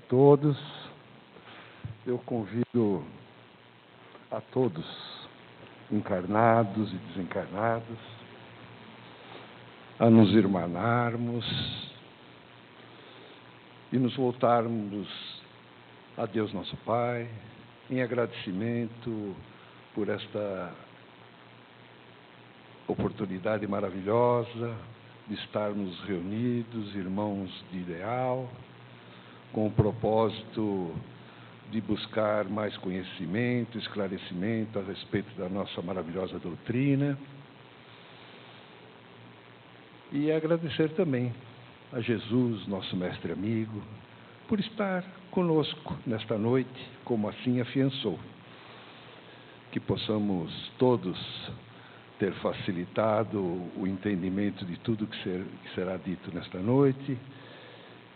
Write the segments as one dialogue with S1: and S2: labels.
S1: todos. Eu convido a todos, encarnados e desencarnados, a nos irmanarmos e nos voltarmos a Deus nosso Pai, em agradecimento por esta oportunidade maravilhosa de estarmos reunidos, irmãos de ideal, com o propósito de buscar mais conhecimento, esclarecimento a respeito da nossa maravilhosa doutrina. E agradecer também a Jesus, nosso mestre amigo, por estar conosco nesta noite, como assim afiançou. Que possamos todos ter facilitado o entendimento de tudo que será dito nesta noite.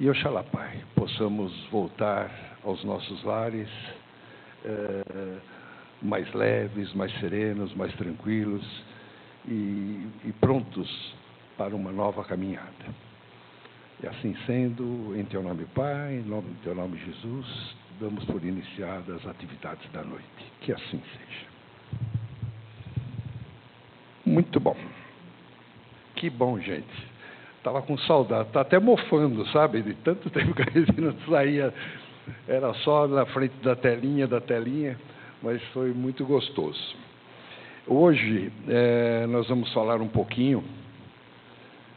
S1: E oxalá, Pai, possamos voltar aos nossos lares mais leves, mais serenos, mais tranquilos e prontos para uma nova caminhada. E assim sendo, em Teu nome, Pai, em nome do Teu nome, Jesus, damos por iniciadas as atividades da noite. Que assim seja. Muito bom. Que bom, gente. Estava com saudade, está até mofando, sabe? De tanto tempo que a gente não saía, era só na frente da telinha, mas foi muito gostoso. Hoje, nós vamos falar um pouquinho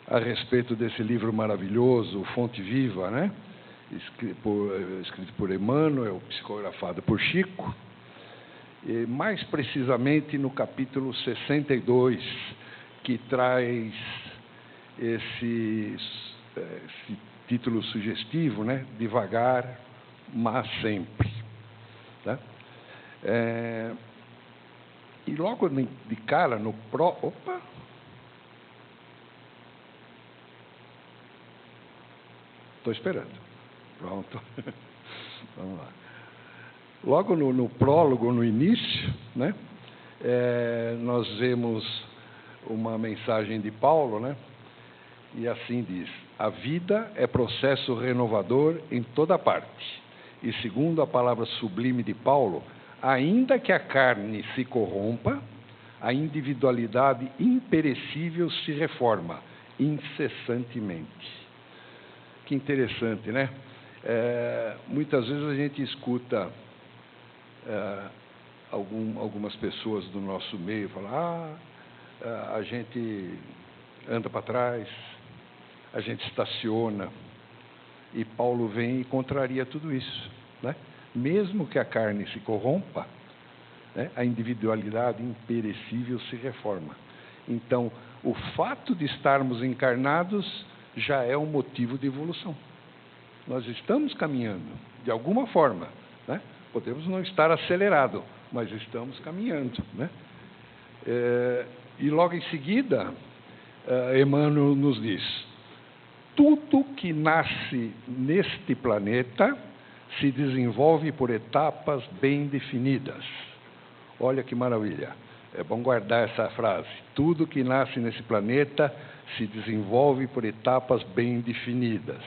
S1: a respeito desse livro maravilhoso, Fonte Viva, né? Escrito por Emmanuel, psicografado por Chico, e mais precisamente no capítulo 62, que traz esse título sugestivo, né? Devagar, mas sempre. Tá? E logo de cara, no Opa! Estou esperando. Pronto. Vamos lá. Logo no prólogo, no início, né? Nós vemos uma mensagem de Paulo, né? E assim diz: a vida é processo renovador em toda parte. E segundo a palavra sublime de Paulo, ainda que a carne se corrompa, a individualidade imperecível se reforma incessantemente. Que interessante, né? Muitas vezes a gente escuta algumas pessoas do nosso meio falar: a gente anda para trás, a gente estaciona. E Paulo vem e contraria tudo isso, né? Mesmo que a carne se corrompa, né, a individualidade imperecível se reforma. Então, o fato de estarmos encarnados já é um motivo de evolução. Nós estamos caminhando, de alguma forma, né? Podemos não estar acelerado, mas estamos caminhando, né? E logo em seguida, Emmanuel nos diz: tudo que nasce neste planeta se desenvolve por etapas bem definidas. Olha que maravilha. É bom guardar essa frase. Tudo que nasce nesse planeta se desenvolve por etapas bem definidas.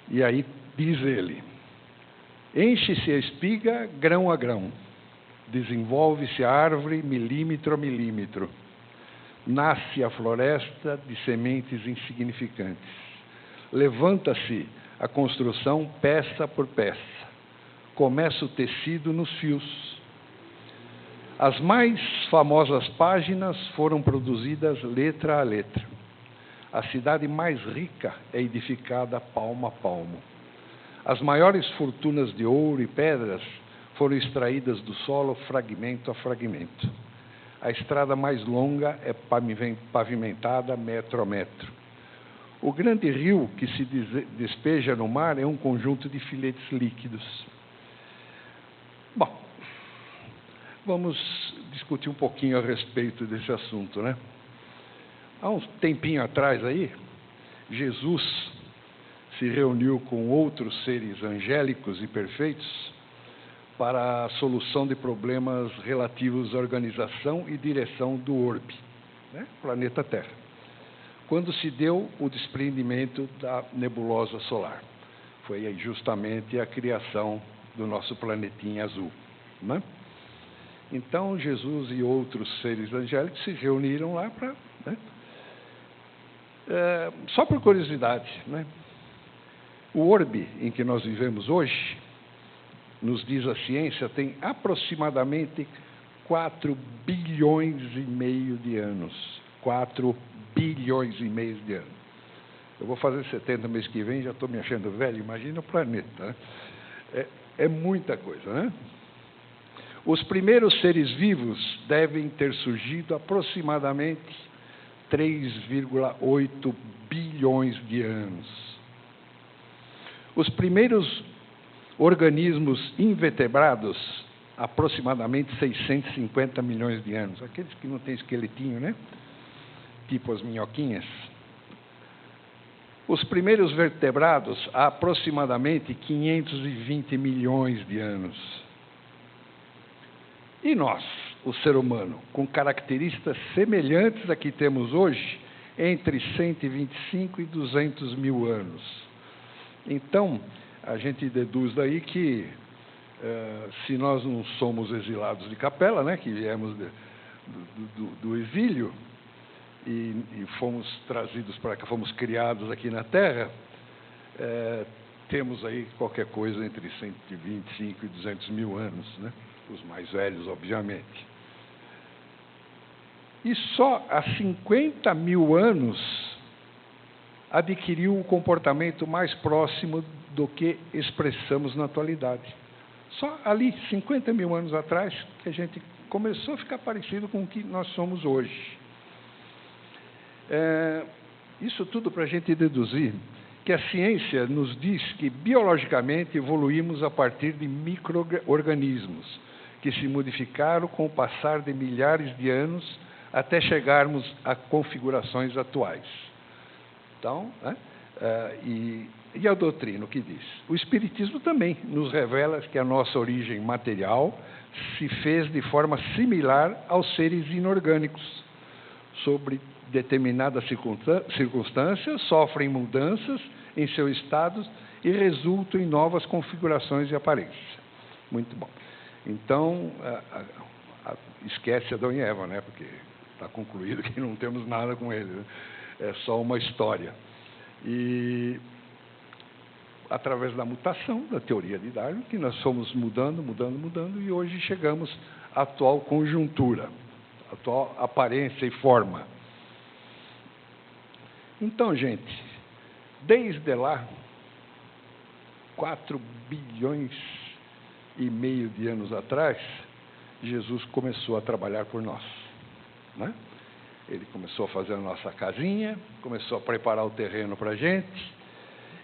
S1: E aí diz ele: enche-se a espiga grão a grão, desenvolve-se a árvore milímetro a milímetro, nasce a floresta de sementes insignificantes, levanta-se a construção peça por peça, começa o tecido nos fios. As mais famosas páginas foram produzidas letra a letra. A cidade mais rica é edificada palmo a palmo. As maiores fortunas de ouro e pedras foram extraídas do solo fragmento a fragmento. A estrada mais longa é pavimentada metro a metro. O grande rio que se despeja no mar é um conjunto de filetes líquidos. Bom, vamos discutir um pouquinho a respeito desse assunto, né? Há um tempinho atrás aí, Jesus se reuniu com outros seres angélicos e perfeitos para a solução de problemas relativos à organização e direção do orbe, né? Planeta Terra. quando se deu o desprendimento da nebulosa solar. Foi aí justamente a criação do nosso planetinha azul, né? Então, Jesus e outros seres angélicos se reuniram lá para... né? Só por curiosidade, né? O orbe em que nós vivemos hoje, nos diz a ciência, tem aproximadamente 4 bilhões e meio de anos. 4 bilhões e meio de anos. Eu vou fazer 70 mês que vem, já estou me achando velho, imagina o planeta, né? É muita coisa, né? Os primeiros seres vivos devem ter surgido aproximadamente 3,8 bilhões de anos. Os primeiros organismos invertebrados, aproximadamente 650 milhões de anos. Aqueles que não têm esqueletinho, né? Tipo as minhoquinhas. Os primeiros vertebrados, há aproximadamente 520 milhões de anos. E nós, o ser humano, com características semelhantes a que temos hoje, entre 125 e 200 mil anos. Então, a gente deduz daí que, se nós não somos exilados de Capela, né, que viemos do exílio, e fomos trazidos para cá, fomos criados aqui na Terra, temos aí qualquer coisa entre 125 e 200 mil anos, né? Os mais velhos, obviamente. E só há 50 mil anos adquiriu o comportamento mais próximo do que expressamos na atualidade. Só ali, 50 mil anos atrás, que a gente começou a ficar parecido com o que nós somos hoje. Isso tudo para a gente deduzir que a ciência nos diz que biologicamente evoluímos a partir de micro-organismos que se modificaram com o passar de milhares de anos até chegarmos a configurações atuais. Então, né? E a doutrina, o que diz? O Espiritismo também nos revela que a nossa origem material se fez de forma similar aos seres inorgânicos. Sobre determinadas circunstâncias, sofrem mudanças em seu estado e resultam em novas configurações de aparência. Muito bom. Então, esquece Adão e Eva, né? Porque está concluído que não temos nada com ele, né? É só uma história. E, através da mutação, da teoria de Darwin, que nós fomos mudando, e hoje chegamos à atual conjuntura, à atual aparência e forma. Então, gente, desde lá, 4 bilhões e meio de anos atrás, Jesus começou a trabalhar por nós, né? Ele começou a fazer a nossa casinha, começou a preparar o terreno para a gente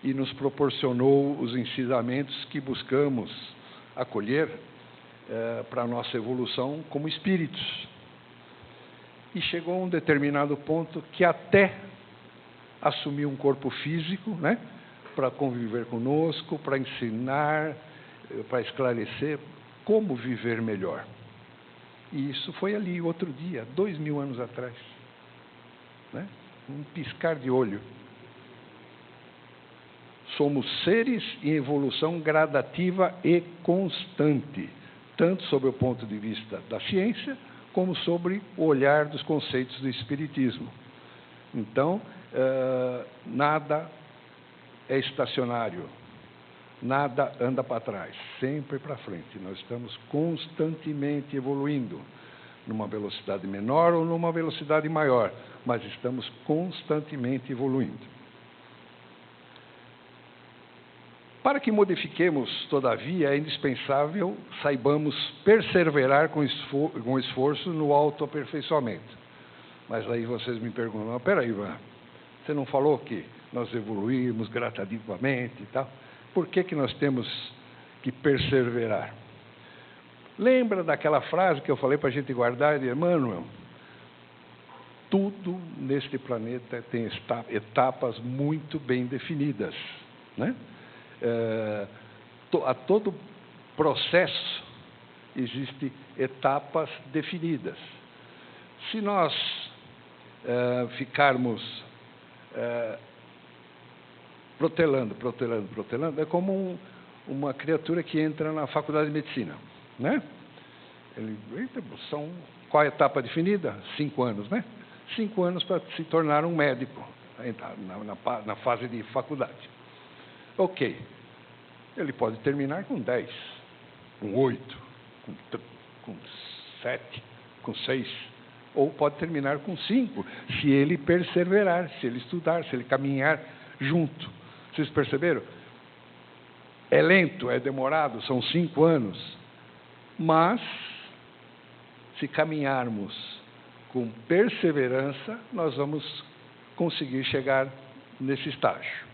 S1: e nos proporcionou os ensinamentos que buscamos acolher para a nossa evolução como espíritos. E chegou a um determinado ponto que até assumiu um corpo físico, né, para conviver conosco, para ensinar, para esclarecer como viver melhor. E isso foi ali, outro dia, 2000 anos atrás, né? Um piscar de olho. Somos seres em evolução gradativa e constante, tanto sob o ponto de vista da ciência, como sobre o olhar dos conceitos do Espiritismo. Então, nada é estacionário, nada anda para trás, sempre para frente. Nós estamos constantemente evoluindo, numa velocidade menor ou numa velocidade maior, mas estamos constantemente evoluindo. Para que modifiquemos, todavia, é indispensável saibamos perseverar com esforço no autoaperfeiçoamento. Mas aí vocês me perguntam, espera aí, Ivan, você não falou que nós evoluímos gradativamente e tal? Por que nós temos que perseverar? Lembra daquela frase que eu falei para a gente guardar, de Emmanuel? Tudo neste planeta tem etapas muito bem definidas, né? A todo processo existem etapas definidas. Se nós ficarmos protelando. É como uma criatura que entra na faculdade de medicina, né? Qual a etapa definida? 5 anos, né? 5 anos para se tornar um médico, na fase de faculdade. Ok. Ele pode terminar com 10, com 8, com 7, com 6, ou pode terminar com 5, se ele perseverar, se ele estudar, se ele caminhar junto. Vocês perceberam? É lento, é demorado, são 5 anos, mas se caminharmos com perseverança, nós vamos conseguir chegar nesse estágio.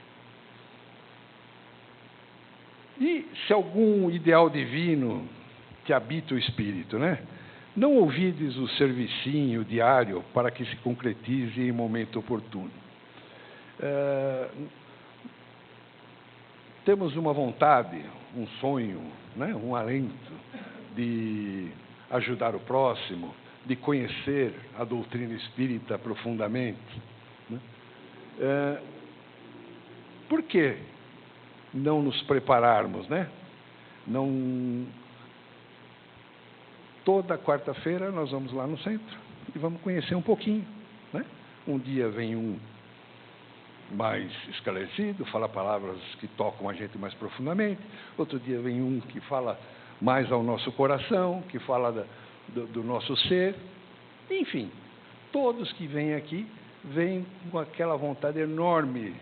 S1: E se algum ideal divino te habita o espírito, né? Não ouvides o servicinho diário para que se concretize em momento oportuno. Temos uma vontade, um sonho, né? Um alento de ajudar o próximo, de conhecer a doutrina espírita profundamente, né? Por que não nos prepararmos, né? Toda quarta-feira nós vamos lá no centro e vamos conhecer um pouquinho, né? Um dia vem um mais esclarecido, fala palavras que tocam a gente mais profundamente. Outro dia vem um que fala mais ao nosso coração, que fala do nosso ser. Enfim, todos que vêm aqui, vêm com aquela vontade enorme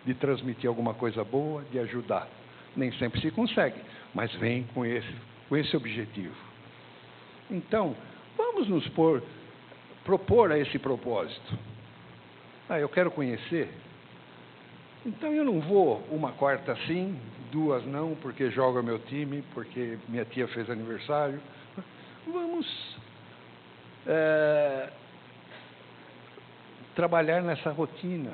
S1: de transmitir alguma coisa boa, de ajudar. Nem sempre se consegue, mas vem com esse objetivo. Então, vamos nos propor a esse propósito. Eu quero conhecer. Então, eu não vou uma quarta sim, 2 não, porque joga meu time, porque minha tia fez aniversário. Vamos trabalhar nessa rotina.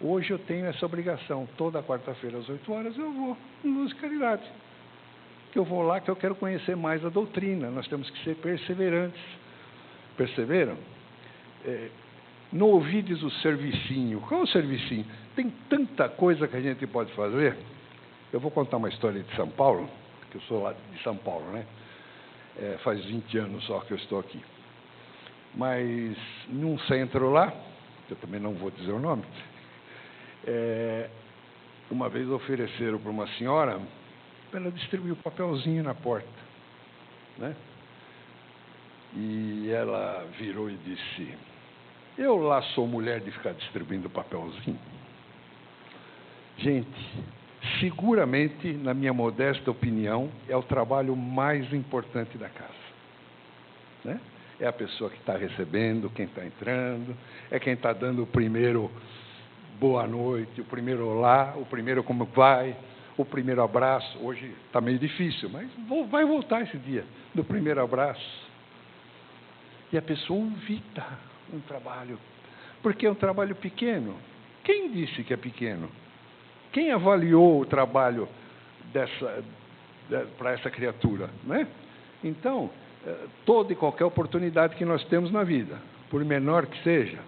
S1: Hoje eu tenho essa obrigação. Toda quarta-feira, às 8 horas, eu vou em Luz e Caridade. Que eu vou lá, que eu quero conhecer mais a doutrina. Nós temos que ser perseverantes. Perceberam? Não ouvides o servicinho. Qual é o servicinho? Tem tanta coisa que a gente pode fazer. Eu vou contar uma história de São Paulo, que eu sou lá de São Paulo, né? Faz 20 anos só que eu estou aqui. Mas, num centro lá, eu também não vou dizer o nome, uma vez ofereceram para uma senhora para ela distribuir o papelzinho na porta, né? E ela virou e disse: eu lá sou mulher de ficar distribuindo papelzinho? Gente, seguramente, na minha modesta opinião, é o trabalho mais importante da casa, né? É a pessoa que está recebendo, quem está entrando, é quem está dando o primeiro boa noite, o primeiro olá, o primeiro como vai, o primeiro abraço. Hoje está meio difícil, mas vai voltar esse dia do primeiro abraço. E a pessoa evita um trabalho, porque é um trabalho pequeno. Quem disse que é pequeno? Quem avaliou o trabalho para essa criatura, né? Então, toda e qualquer oportunidade que nós temos na vida, por menor que seja,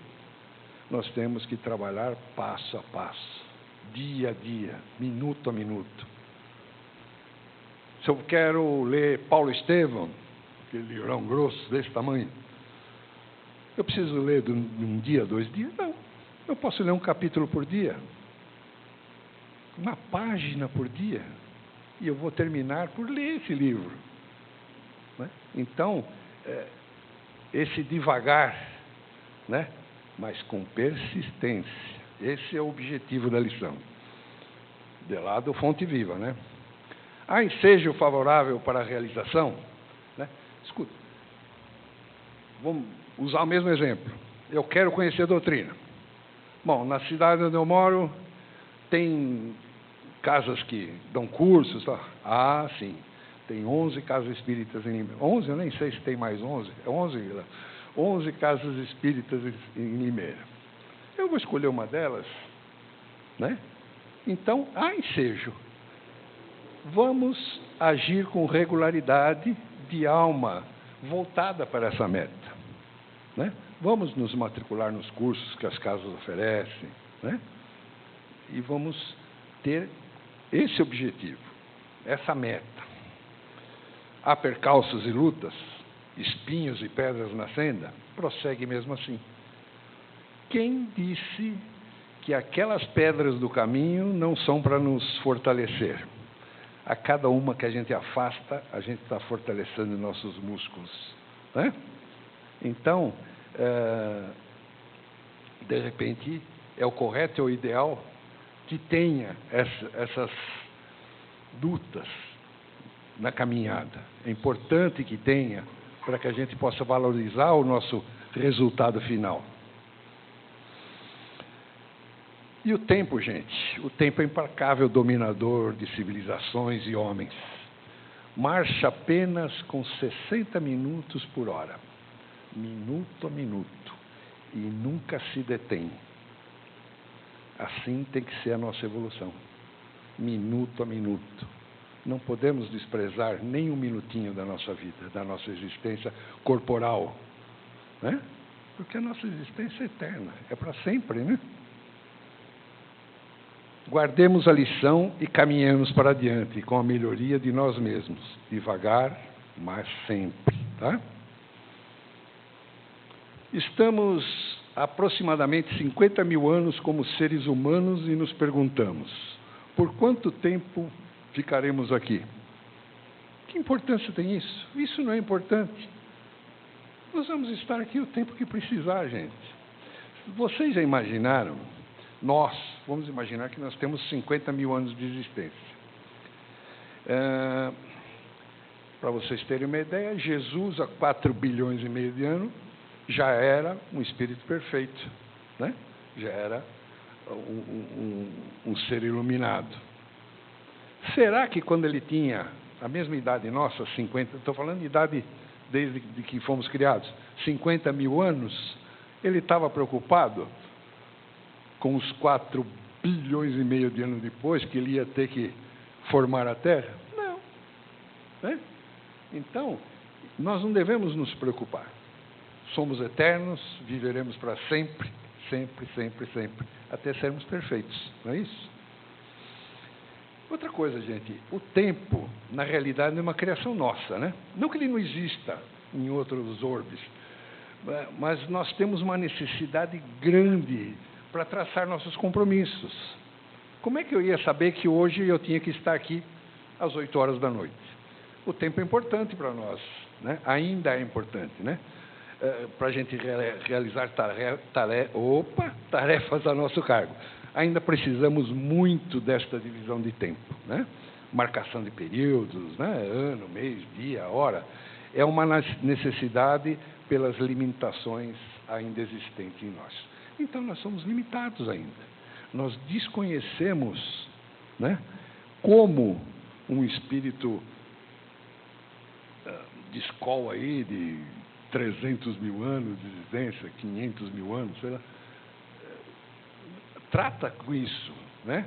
S1: nós temos que trabalhar passo a passo, dia a dia, minuto a minuto. Se eu quero ler Paulo Estevam, aquele livrão grosso desse tamanho, eu preciso ler de um dia, 2 dias? Não. Eu posso ler um capítulo por dia, uma página por dia, e eu vou terminar por ler esse livro, né? Então, esse devagar, né? Mas com persistência. Esse é o objetivo da lição. De lá do Fonte Viva, né? Ensejo favorável para a realização, né? Escuta, vamos usar o mesmo exemplo. Eu quero conhecer a doutrina. Bom, na cidade onde eu moro, tem casas que dão cursos. Tá? Sim. Tem 11 casas espíritas em Limeira. 11? Eu nem sei se tem mais 11. É 11? 11 casas espíritas em Limeira. Eu vou escolher uma delas, né? Então, ensejo. Vamos agir com regularidade de alma voltada para essa meta, né? Vamos nos matricular nos cursos que as casas oferecem, né? E vamos ter esse objetivo, essa meta. Há percalços e lutas, espinhos e pedras na senda, prossegue mesmo assim. Quem disse que aquelas pedras do caminho não são para nos fortalecer? A cada uma que a gente afasta, a gente está fortalecendo nossos músculos, né? Então, de repente, é o correto, é o ideal que tenha essas lutas na caminhada. É importante que tenha, para que a gente possa valorizar o nosso resultado final. E o tempo, gente? O tempo é implacável dominador de civilizações e homens. Marcha apenas com 60 minutos por hora, minuto a minuto, e nunca se detém. Assim tem que ser a nossa evolução, minuto a minuto. Não podemos desprezar nem um minutinho da nossa vida, da nossa existência corporal, né? Porque a nossa existência é eterna, é para sempre, né? Guardemos a lição e caminhemos para adiante com a melhoria de nós mesmos, devagar, mas sempre, tá? Estamos há aproximadamente 50 mil anos como seres humanos e nos perguntamos: por quanto tempo ficaremos aqui? Que importância tem isso? Isso não é importante. Nós vamos estar aqui o tempo que precisar, gente. Vocês já imaginaram? Vamos imaginar que nós temos 50 mil anos de existência. Para vocês terem uma ideia, Jesus, há 4 bilhões e meio de anos, já era um espírito perfeito, né? Já era um ser iluminado. Será que quando ele tinha a mesma idade nossa, 50, estou falando de idade desde que fomos criados, 50 mil anos, ele estava preocupado com os 4 bilhões e meio de anos depois, que ele ia ter que formar a Terra? Não. Né? Então, nós não devemos nos preocupar. Somos eternos, viveremos para sempre, sempre, sempre, sempre, até sermos perfeitos, não é isso? Outra coisa, gente, o tempo, na realidade, é uma criação nossa, né? Não que ele não exista em outros orbes, mas nós temos uma necessidade grande para traçar nossos compromissos. Como é que eu ia saber que hoje eu tinha que estar aqui às 8 horas da noite? O tempo é importante para nós, né? Ainda é importante, né? Para a gente realizar tarefas a nosso cargo. Ainda precisamos muito desta divisão de tempo, né? Marcação de períodos, né? Ano, mês, dia, hora. É uma necessidade pelas limitações ainda existentes em nós. Então, nós somos limitados ainda. Nós desconhecemos, né, como um espírito de escola aí, de 300 mil anos de existência, 500 mil anos, sei lá, trata com isso, né?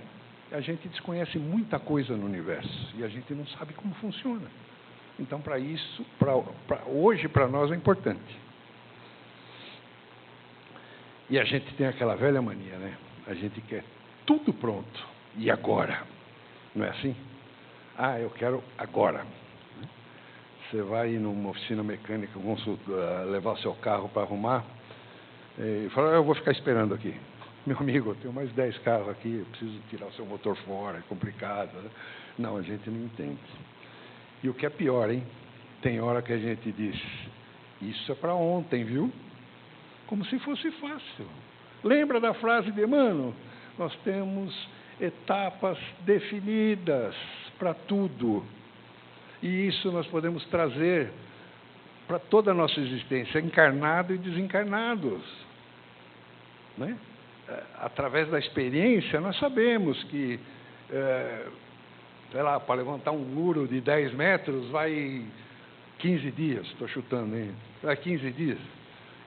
S1: A gente desconhece muita coisa no universo e a gente não sabe como funciona. Então, para isso, hoje, para nós, é importante. E a gente tem aquela velha mania, né? A gente quer tudo pronto. E agora? Não é assim? Eu quero agora. Você vai numa oficina mecânica, levar o seu carro para arrumar, e fala, eu vou ficar esperando aqui. Meu amigo, eu tenho mais 10 carros aqui, eu preciso tirar o seu motor fora, é complicado. Né? Não, a gente não entende. E o que é pior, hein? Tem hora que a gente diz, isso é para ontem, viu? Como se fosse fácil. Lembra da frase de Emmanuel? Nós temos etapas definidas para tudo. E isso nós podemos trazer para toda a nossa existência, encarnados e desencarnados. Né? Através da experiência, nós sabemos que, sei lá, para levantar um muro de 10 metros vai 15 dias, estou chutando, hein? Vai 15 dias.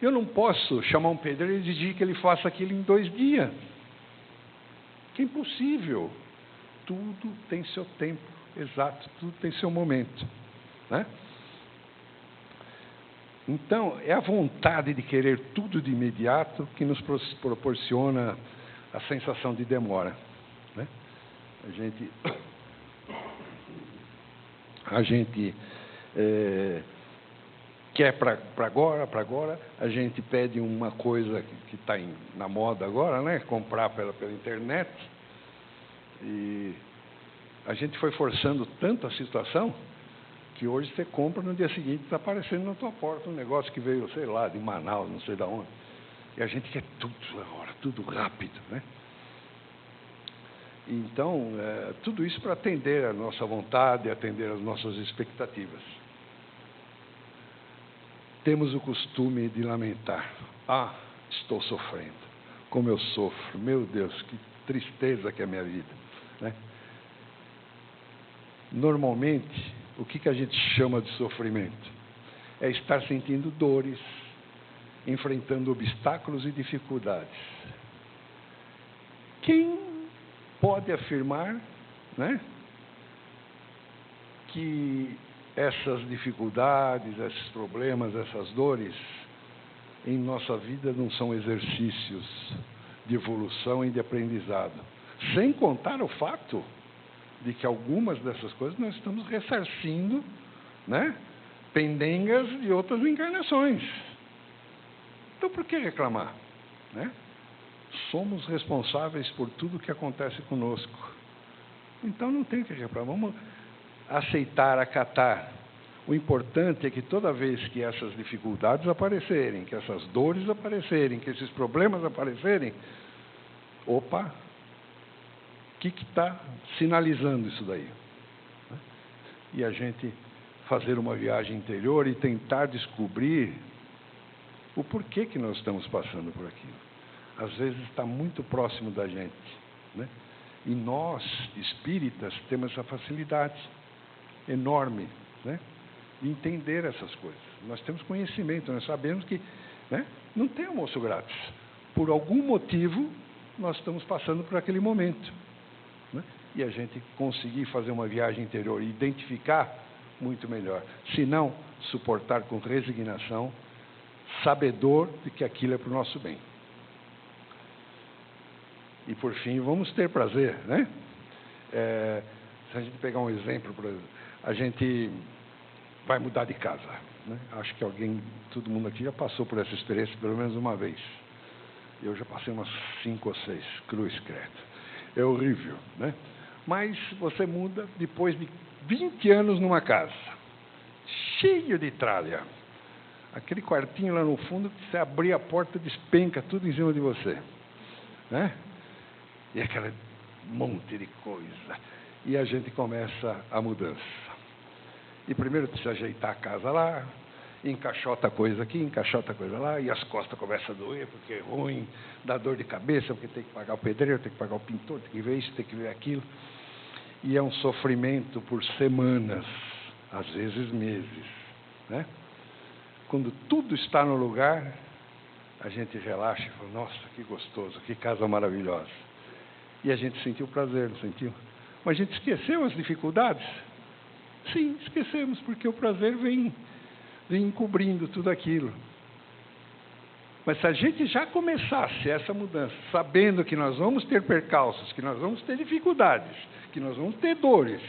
S1: Eu não posso chamar um pedreiro e exigir que ele faça aquilo em 2 dias. Que é impossível. Tudo tem seu tempo exato, tudo tem seu momento. Né? Então, é a vontade de querer tudo de imediato que nos proporciona a sensação de demora, né? A gente quer para agora, a gente pede uma coisa que está na moda agora, né? Comprar pela internet, e a gente foi forçando tanto a situação que hoje você compra, no dia seguinte está aparecendo na tua porta um negócio que veio, sei lá, de Manaus, não sei de onde, e a gente quer tudo agora, tudo rápido, né? Então, tudo isso para atender a nossa vontade, atender as nossas expectativas. Temos o costume de lamentar. Ah, estou sofrendo. Como eu sofro. Meu Deus, que tristeza que é a minha vida, né? Normalmente, o que a gente chama de sofrimento? É estar sentindo dores, enfrentando obstáculos e dificuldades. Quem pode afirmar, né, que essas dificuldades, esses problemas, essas dores em nossa vida não são exercícios de evolução e de aprendizado? Sem contar o fato de que algumas dessas coisas nós estamos ressarcindo, né, pendengas de outras encarnações. Então, por que reclamar, né? Somos responsáveis por tudo que acontece conosco. Então, não tem que reclamar. Vamos aceitar, acatar. O importante é que toda vez que essas dificuldades aparecerem, que essas dores aparecerem, que esses problemas aparecerem, opa, o que está sinalizando isso daí? E a gente fazer uma viagem interior e tentar descobrir o porquê que nós estamos passando por aquilo. Às vezes está muito próximo da gente, né? E nós, espíritas, temos essa facilidade enorme, né, de entender essas coisas. Nós temos conhecimento, nós sabemos que, né, não tem almoço grátis. Por algum motivo, nós estamos passando por aquele momento, né? E a gente conseguir fazer uma viagem interior e identificar muito melhor. Se não, suportar com resignação, sabedor de que aquilo é para o nosso bem. E, por fim, vamos ter prazer, né? Se a gente pegar um exemplo, por exemplo, a gente vai mudar de casa, né? Acho que todo mundo aqui já passou por essa experiência pelo menos uma vez. Eu já passei umas 5 ou 6, cruz credo. É horrível, né? Mas você muda depois de 20 anos numa casa, cheio de tralha. Aquele quartinho lá no fundo, que você abrir a porta, despenca tudo em cima de você, né? E aquele monte de coisa. E a gente começa a mudança. E primeiro precisa ajeitar a casa lá, encaixota coisa aqui, encaixota coisa lá, e as costas começam a doer, porque é ruim, dá dor de cabeça, porque tem que pagar o pedreiro, tem que pagar o pintor, tem que ver isso, tem que ver aquilo. E é um sofrimento por semanas, às vezes meses, né? Quando tudo está no lugar, a gente relaxa e fala, nossa, que gostoso, que casa maravilhosa. E a gente sentiu prazer, não sentiu? Mas a gente esqueceu as dificuldades? Sim, esquecemos, porque o prazer vem encobrindo tudo aquilo. Mas se a gente já começasse essa mudança, sabendo que nós vamos ter percalços, que nós vamos ter dificuldades, que nós vamos ter dores,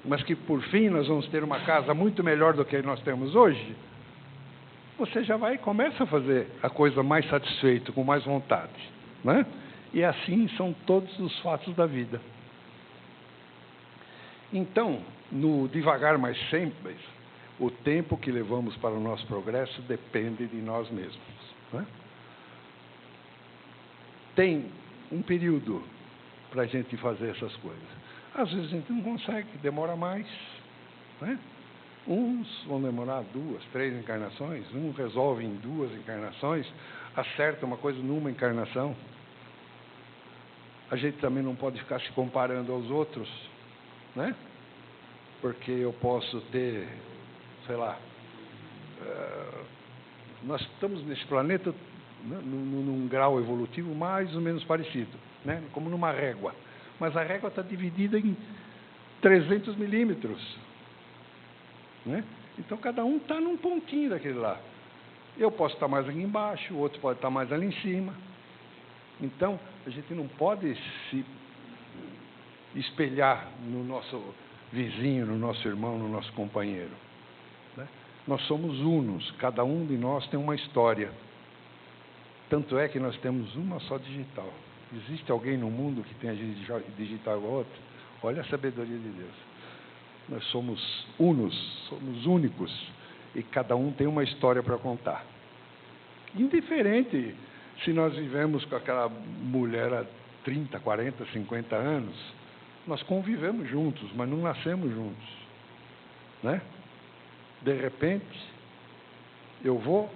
S1: mas que, por fim, nós vamos ter uma casa muito melhor do que nós temos hoje, você já começa a fazer a coisa mais satisfeito, com mais vontade, né? E assim são todos os fatos da vida. Então, no devagar mais simples, o tempo que levamos para o nosso progresso depende de nós mesmos, né? Tem um período para a gente fazer essas coisas. Às vezes a gente não consegue, demora mais, né? Uns vão demorar 2, 3 encarnações, um resolve em 2 encarnações, acerta uma coisa numa encarnação. A gente também não pode ficar se comparando aos outros, né? Porque eu posso ter, sei lá, nós estamos nesse planeta num grau evolutivo mais ou menos parecido, né? Como numa régua. Mas a régua está dividida em 300 milímetros, né? Então, cada um está num pontinho daquele lá. Eu posso estar mais aqui embaixo, o outro pode estar mais ali em cima, Então, a gente não pode se espelhar no nosso vizinho, no nosso irmão, no nosso companheiro, né? Nós somos unos, cada um de nós tem uma história. Tanto é que nós temos uma só digital. Existe alguém no mundo que tenha digital igual a outra? Olha a sabedoria de Deus. Nós somos unos, somos únicos, e cada um tem uma história para contar. Indiferente se nós vivemos com aquela mulher há 30, 40, 50 anos, nós convivemos juntos, mas não nascemos juntos, né? De repente, eu vou,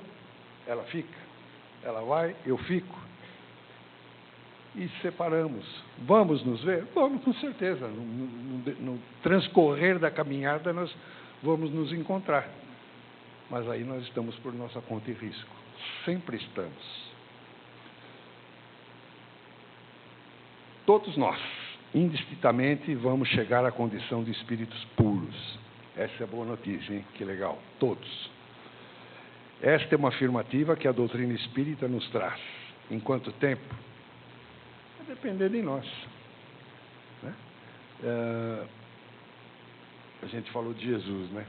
S1: ela fica, ela vai, eu fico, e separamos. Vamos nos ver? Vamos, com certeza. No transcorrer da caminhada, nós vamos nos encontrar. Mas aí nós estamos por nossa conta e risco. Sempre estamos. Todos nós, indistintamente, vamos chegar à condição de espíritos puros. Essa é a boa notícia, hein? Que legal. Todos. Esta é uma afirmativa que a doutrina espírita nos traz. Em quanto tempo? Vai depender de nós, né? A gente falou de Jesus, né?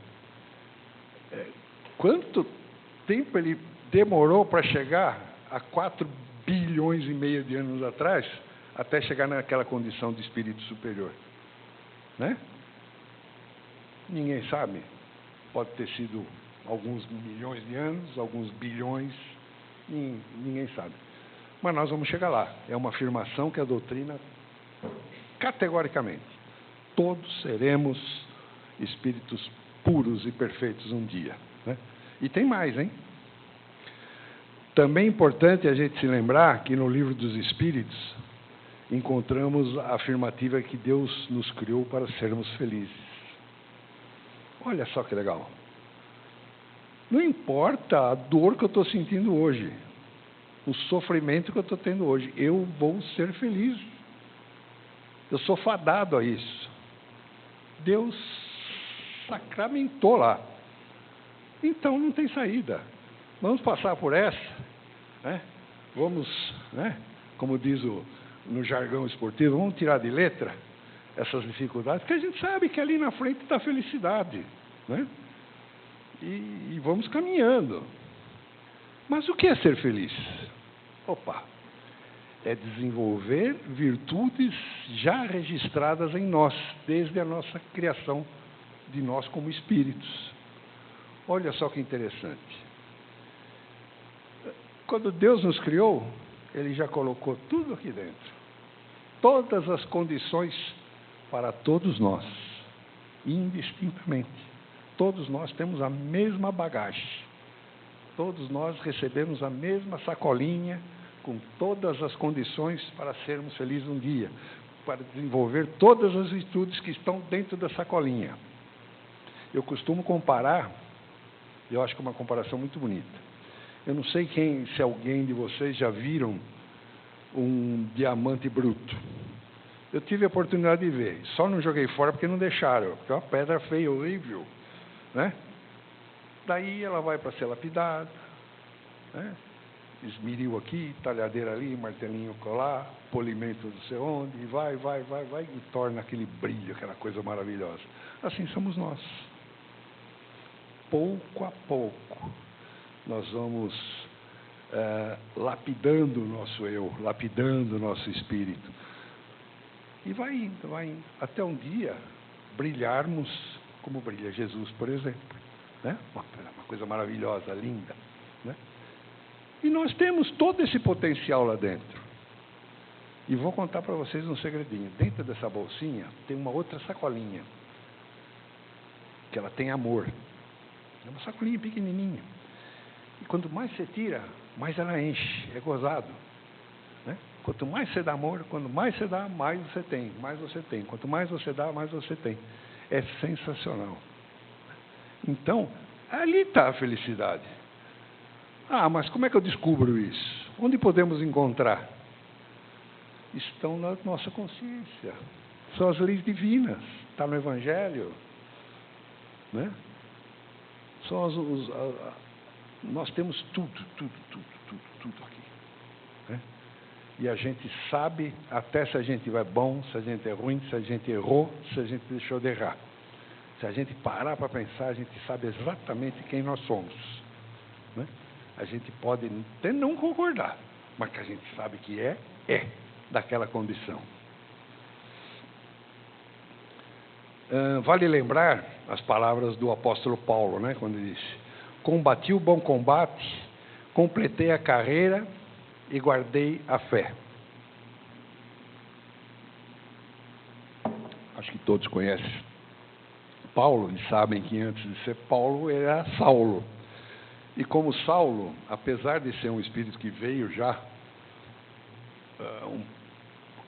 S1: Quanto tempo ele demorou para chegar a 4 bilhões e meio de anos atrás, até chegar naquela condição de espírito superior, né? Ninguém sabe. Pode ter sido alguns milhões de anos, alguns bilhões, ninguém sabe. Mas nós vamos chegar lá. É uma afirmação que a doutrina, categoricamente, todos seremos espíritos puros e perfeitos um dia, né? E tem mais, hein? Também é importante a gente se lembrar que no Livro dos Espíritos encontramos a afirmativa que Deus nos criou para sermos felizes. Olha só que legal. Não importa a dor que eu estou sentindo hoje, o sofrimento que eu estou tendo hoje, eu vou ser feliz. Eu sou fadado a isso. Deus sacramentou lá. Então não tem saída. Vamos passar por essa, né? Vamos, né? Como diz no jargão esportivo, vamos tirar de letra essas dificuldades, porque a gente sabe que ali na frente está a felicidade, né? E vamos caminhando. Mas o que é ser feliz? Opa! É desenvolver virtudes já registradas em nós, desde a nossa criação de nós como espíritos. Olha só que interessante. Quando Deus nos criou, Ele já colocou tudo aqui dentro. Todas as condições para todos nós, indistintamente. Todos nós temos a mesma bagagem. Todos nós recebemos a mesma sacolinha, com todas as condições para sermos felizes um dia, para desenvolver todas as virtudes que estão dentro da sacolinha. Eu costumo comparar, eu acho que é uma comparação muito bonita. Eu não sei se alguém de vocês já viram um diamante bruto. Eu tive a oportunidade de ver, só não joguei fora porque não deixaram, porque é uma pedra feia, horrível, né? Daí ela vai para ser lapidada, né? Esmeril aqui, talhadeira ali, martelinho colar, polimento não sei onde, e vai, e torna aquele brilho, aquela coisa maravilhosa. Assim somos nós. Pouco a pouco, nós vamos lapidando o nosso eu, lapidando o nosso espírito. E vai indo, até um dia brilharmos como brilha Jesus, por exemplo, né? Uma coisa maravilhosa, linda, né? E nós temos todo esse potencial lá dentro. E vou contar para vocês um segredinho. Dentro dessa bolsinha tem uma outra sacolinha, que ela tem amor. É uma sacolinha pequenininha. E quanto mais você tira, mais ela enche. É gozado, né? Quanto mais você dá amor, quanto mais você dá, mais você tem. Mais você tem. Quanto mais você dá, mais você tem. É sensacional. Então, ali está a felicidade. Ah, mas como é que eu descubro isso? Onde podemos encontrar? Estão na nossa consciência. São as leis divinas. Está no Evangelho, né? Nós temos tudo aqui, né? E a gente sabe até se a gente é bom, se a gente é ruim, se a gente errou, se a gente deixou de errar. Se a gente parar para pensar, a gente sabe exatamente quem nós somos, né? A gente pode até não concordar, mas que a gente sabe que é daquela condição. Vale lembrar as palavras do apóstolo Paulo, né, quando ele disse: combati o bom combate, completei a carreira e guardei a fé. Acho que todos conhecem Paulo e sabem que antes de ser Paulo era Saulo. E como Saulo, apesar de ser um espírito que veio já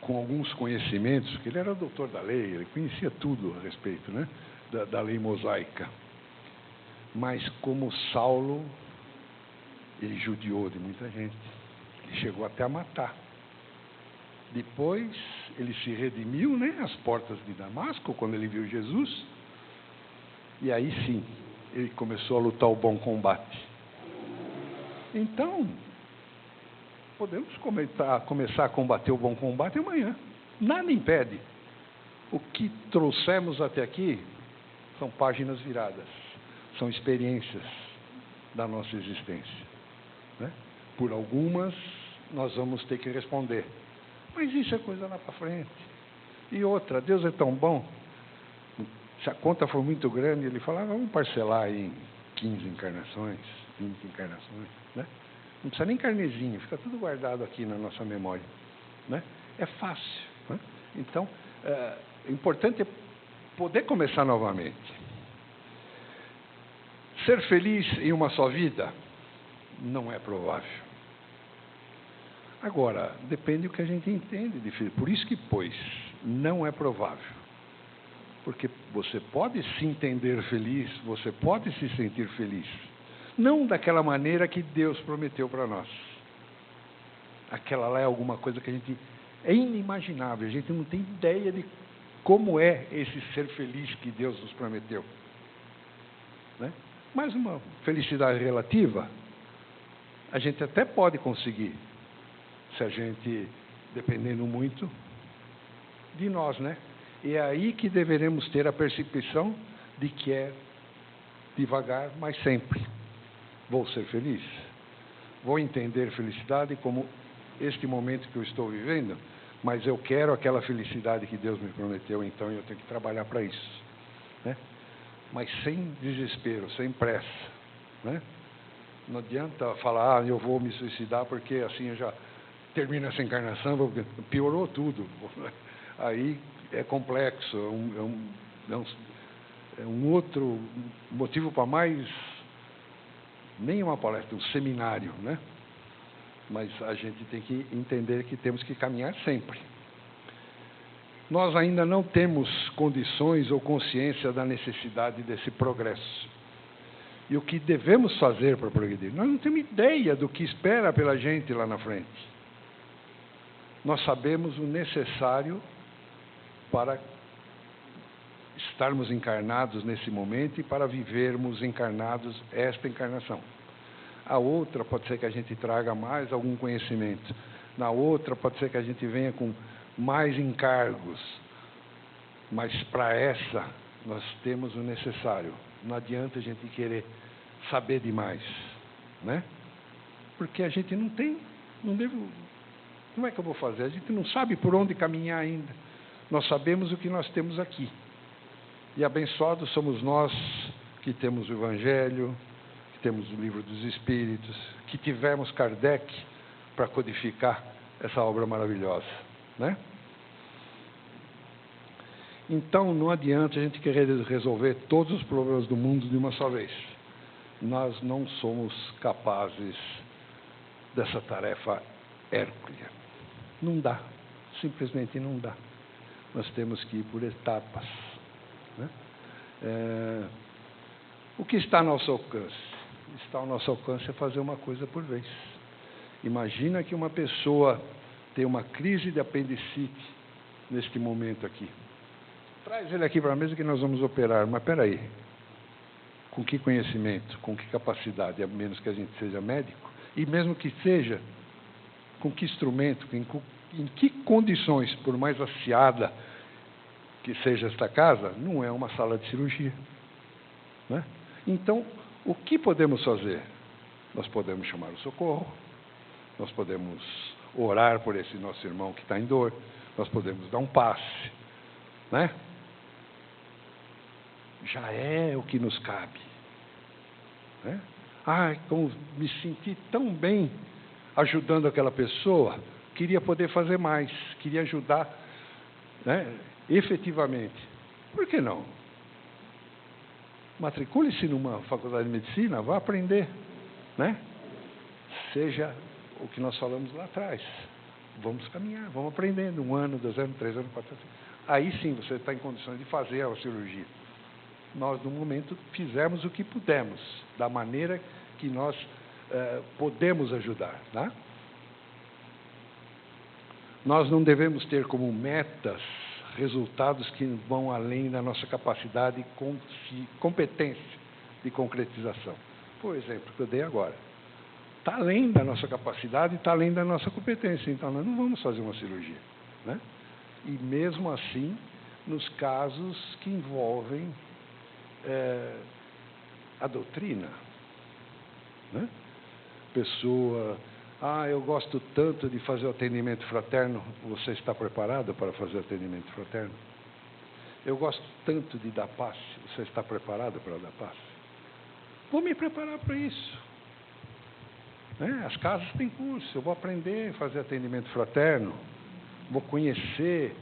S1: com alguns conhecimentos, que ele era doutor da lei, ele conhecia tudo a respeito, né, da lei mosaica. Mas como Saulo, ele judiou de muita gente, ele chegou até a matar. Depois ele se redimiu, né, às portas de Damasco, quando ele viu Jesus, e aí sim, ele começou a lutar o bom combate. Então, podemos começar a combater o bom combate amanhã. Nada impede. O que trouxemos até aqui são páginas viradas, são experiências da nossa existência, né? Por algumas, nós vamos ter que responder. Mas isso é coisa lá para frente. E outra, Deus é tão bom. Se a conta for muito grande, ele fala, vamos parcelar aí em 15 encarnações, 20 encarnações, né? Não precisa nem carnezinho, fica tudo guardado aqui na nossa memória, né? É fácil, né? Então, o importante é poder começar novamente. Ser feliz em uma só vida não é provável. Agora, depende do que a gente entende de feliz. Por isso que, não é provável. Porque você pode se entender feliz, você pode se sentir feliz. Não daquela maneira que Deus prometeu para nós. Aquela lá é alguma coisa que é inimaginável, a gente não tem ideia de como é esse ser feliz que Deus nos prometeu, né? Mas uma felicidade relativa, a gente até pode conseguir, se a gente, dependendo muito de nós, né? E é aí que deveremos ter a percepção de que é devagar, mas sempre. Vou ser feliz? Vou entender felicidade como este momento que eu estou vivendo, mas eu quero aquela felicidade que Deus me prometeu, então eu tenho que trabalhar para isso, né? Mas sem desespero, sem pressa, né? Não adianta falar, eu vou me suicidar porque assim eu já termino essa encarnação, piorou tudo. Aí é complexo, é um outro motivo para mais, nem uma palestra, um seminário, né? Mas a gente tem que entender que temos que caminhar sempre. Nós ainda não temos condições ou consciência da necessidade desse progresso. E o que devemos fazer para progredir? Nós não temos ideia do que espera pela gente lá na frente. Nós sabemos o necessário para estarmos encarnados nesse momento e para vivermos encarnados esta encarnação. A outra pode ser que a gente traga mais algum conhecimento. Na outra pode ser que a gente venha com mais encargos. Mas para essa nós temos o necessário. Não adianta a gente querer saber demais, né? Porque a gente não tem, como é que eu vou fazer? A gente não sabe por onde caminhar ainda. Nós sabemos o que nós temos aqui. E abençoados somos nós que temos o Evangelho, que temos o Livro dos Espíritos, que tivemos Kardec para codificar essa obra maravilhosa, né? Então, não adianta a gente querer resolver todos os problemas do mundo de uma só vez. Nós não somos capazes dessa tarefa hércula. Não dá, simplesmente não dá. Nós temos que ir por etapas, né? O que está ao nosso alcance? Está ao nosso alcance é fazer uma coisa por vez. Imagina que uma pessoa tem uma crise de apendicite neste momento aqui. Traz ele aqui para a mesa que nós vamos operar. Mas espera aí, com que conhecimento, com que capacidade, a menos que a gente seja médico, e mesmo que seja, com que instrumento, em que condições, por mais asseada que seja esta casa, não é uma sala de cirurgia, né? Então, o que podemos fazer? Nós podemos chamar o socorro, nós podemos orar por esse nosso irmão que está em dor, nós podemos dar um passe, né? Já é o que nos cabe, né? Como me senti tão bem ajudando aquela pessoa, queria poder fazer mais, queria ajudar, né, efetivamente. Por que não? Matricule-se numa faculdade de medicina, vá aprender, né? Seja o que nós falamos lá atrás. Vamos caminhar, vamos aprendendo, 1 ano, 2 anos, 3 anos, 4 anos. Aí sim você está em condições de fazer a cirurgia. Nós, no momento, fizemos o que pudemos, da maneira que nós podemos ajudar, né? Nós não devemos ter como metas resultados que vão além da nossa capacidade e competência de concretização. Por exemplo, que eu dei agora. Está além da nossa capacidade, está além da nossa competência. Então, nós não vamos fazer uma cirurgia, né? E, mesmo assim, nos casos que envolvem a doutrina, né? Pessoa... eu gosto tanto de fazer o atendimento fraterno. Você está preparado para fazer o atendimento fraterno? Eu gosto tanto de dar passe. Você está preparado para dar passe? Vou me preparar para isso, né? As casas têm curso. Eu vou aprender a fazer atendimento fraterno. Vou conhecer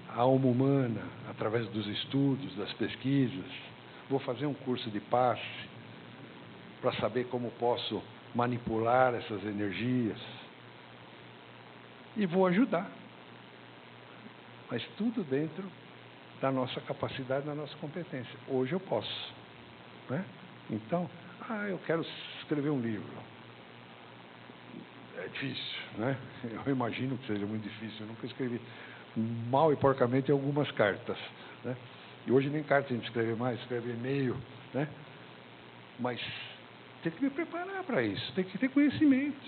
S1: a alma humana através dos estudos, das pesquisas. Vou fazer um curso de passe para saber como posso manipular essas energias, e vou ajudar, mas tudo dentro da nossa capacidade, da nossa competência. Hoje eu posso, né? Então, eu quero escrever um livro. É difícil, né? Eu imagino que seja muito difícil. Eu nunca escrevi, mal e porcamente, algumas cartas, né? E hoje nem carta a gente escreve mais, escreve e-mail, né? Mas tem que me preparar para isso, tem que ter conhecimento.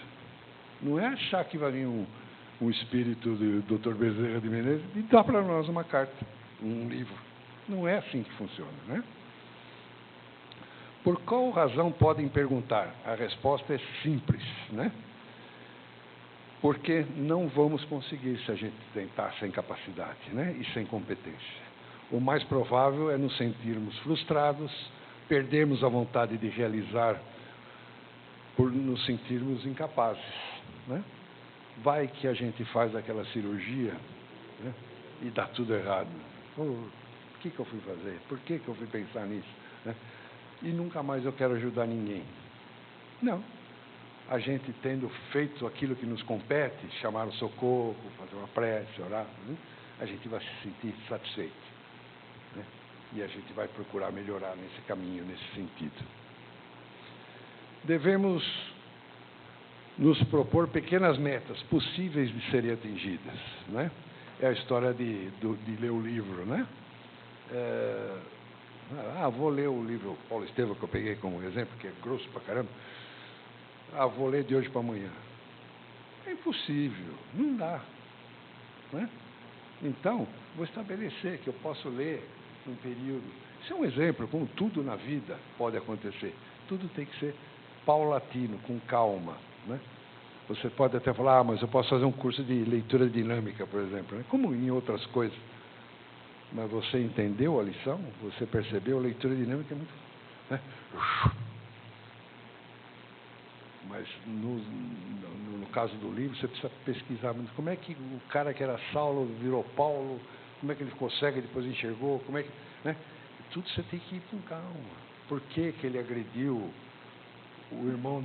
S1: Não é achar que vai vir um espírito do Dr. Bezerra de Menezes e dar para nós uma carta, um livro. Não é assim que funciona, né? Por qual razão podem perguntar? A resposta é simples, né? Porque não vamos conseguir se a gente tentar sem capacidade, né? E sem competência. O mais provável é nos sentirmos frustrados, perdermos a vontade de realizar por nos sentirmos incapazes, né? Vai que a gente faz aquela cirurgia, né, e dá tudo errado. O que eu fui fazer? Por que eu fui pensar nisso, né? E nunca mais eu quero ajudar ninguém. Não. A gente tendo feito aquilo que nos compete, chamar o socorro, fazer uma prece, orar, né, a gente vai se sentir satisfeito, né? E a gente vai procurar melhorar nesse caminho, nesse sentido. Devemos nos propor pequenas metas possíveis de serem atingidas, né? É a história de ler o livro, né? Vou ler o livro Paulo Estevam, que eu peguei como exemplo, que é grosso pra caramba. Vou ler de hoje para amanhã. É impossível, não dá, né? Então, vou estabelecer que eu posso ler um período. Isso é um exemplo, como tudo na vida pode acontecer. Tudo tem que ser paulatino, com calma, né? Você pode até falar, mas eu posso fazer um curso de leitura dinâmica, por exemplo, né? Como em outras coisas. Mas você entendeu a lição? Você percebeu? A leitura dinâmica é muito... né? Mas no caso do livro, você precisa pesquisar muito. Como é que o cara que era Saulo virou Paulo? Como é que ele ficou cego e depois enxergou? Como é que, né? Tudo você tem que ir com calma. Por que ele agrediu o irmão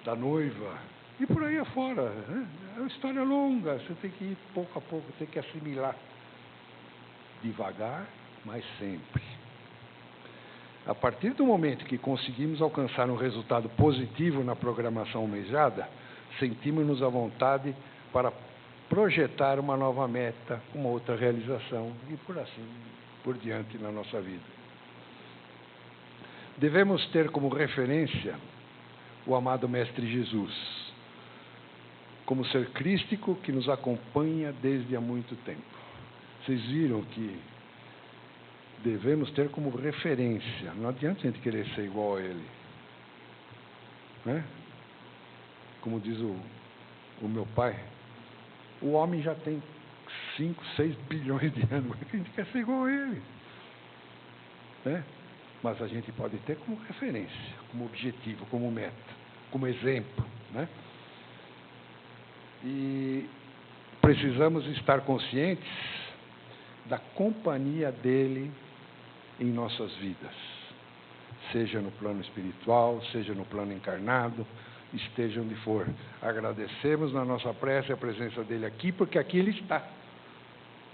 S1: da noiva? E por aí afora, né? É uma história longa. Você tem que ir pouco a pouco, tem que assimilar. Devagar, mas sempre. A partir do momento que conseguimos alcançar um resultado positivo na programação almejada, sentimos-nos à vontade para projetar uma nova meta, uma outra realização e por assim por diante na nossa vida. Devemos ter como referência o amado Mestre Jesus, como ser crístico que nos acompanha desde há muito tempo. Vocês viram que devemos ter como referência, não adianta a gente querer ser igual a ele, né? Como diz o meu pai, o homem já tem 5, 6 bilhões de anos, a gente quer ser igual a ele, né? Mas a gente pode ter como referência, como objetivo, como meta, como exemplo, né? E precisamos estar conscientes da companhia dele em nossas vidas, seja no plano espiritual, seja no plano encarnado, esteja onde for. Agradecemos na nossa prece a presença dele aqui, porque aqui ele está,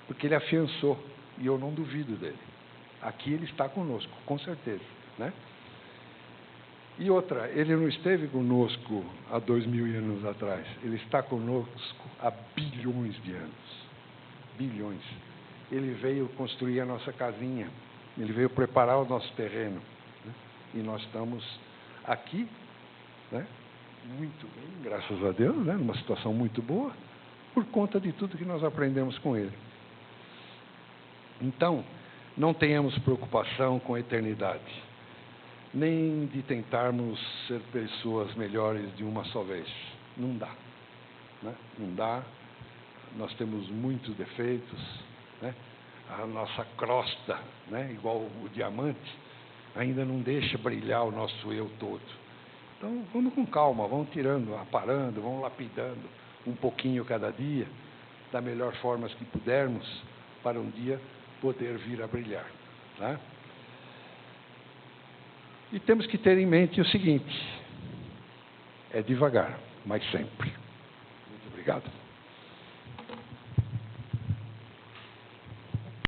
S1: porque ele afiançou, e eu não duvido dele. Aqui ele está conosco, com certeza, né? E outra, ele não esteve conosco há 2000 anos atrás, ele está conosco há bilhões de anos. Bilhões. Ele veio construir a nossa casinha, ele veio preparar o nosso terreno, né? E nós estamos aqui, né? Muito bem, graças a Deus, né? Numa situação muito boa, por conta de tudo que nós aprendemos com ele. Então, não tenhamos preocupação com a eternidade, nem de tentarmos ser pessoas melhores de uma só vez. Não dá, né? Não dá. Nós temos muitos defeitos, né? A nossa crosta, né? Igual o diamante, ainda não deixa brilhar o nosso eu todo. Então, vamos com calma, vamos tirando, aparando, vamos lapidando um pouquinho cada dia, da melhor forma que pudermos, para um dia poder vir a brilhar, tá? E temos que ter em mente o seguinte: é devagar, mas sempre. Muito obrigado.